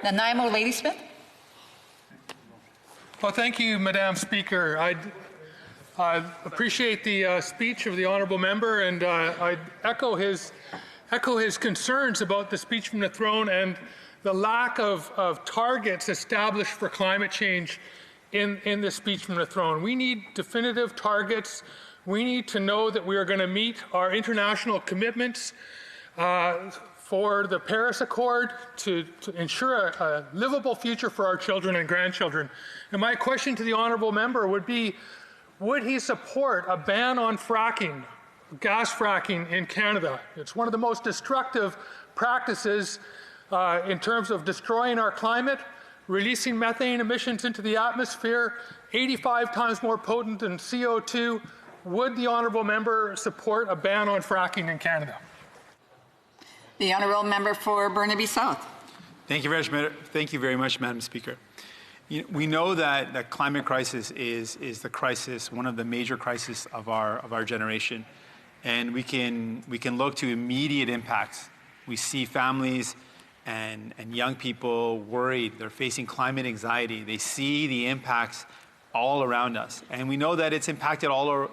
Nanaimo Ladysmith. Well, thank you, Madam Speaker. I appreciate the speech of the honourable member, and I echo his concerns about the speech from the throne and the lack of targets established for climate change in the speech from the throne. We need definitive targets. We need to know that we are going to meet our international commitments for the Paris Accord to ensure a livable future for our children and grandchildren. And my question to the honourable member would be, would he support a ban on fracking, gas fracking in Canada? It's one of the most destructive practices in terms of destroying our climate, releasing methane emissions into the atmosphere, 85 times more potent than CO2. Would the honourable member support a ban on fracking in Canada? The honourable member for Burnaby South. Thank you very much, Madam Speaker. We know that the climate crisis is the crisis, one of the major crises of our generation, and we can look to immediate impacts. We see families and young people worried. They're facing climate anxiety. They see the impacts all around us, and we know that it's impacted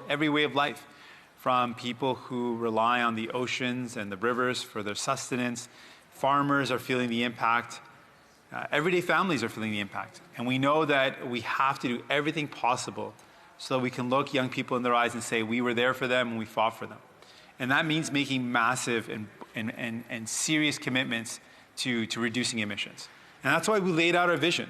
every way of life, from people who rely on the oceans and the rivers for their sustenance. Farmers are feeling the impact. Everyday families are feeling the impact. And we know that we have to do everything possible so that we can look young people in their eyes and say, we were there for them and we fought for them. And that means making massive and serious commitments to reducing emissions. And that's why we laid out our vision.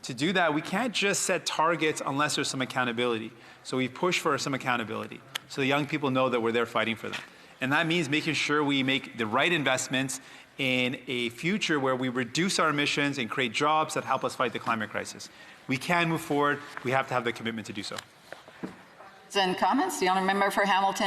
To do that, we can't just set targets unless there's some accountability. So we push for some accountability so the young people know that we're there fighting for them. And that means making sure we make the right investments in a future where we reduce our emissions and create jobs that help us fight the climate crisis. We can move forward. We have to have the commitment to do so. Comments? The honourable member for Hamilton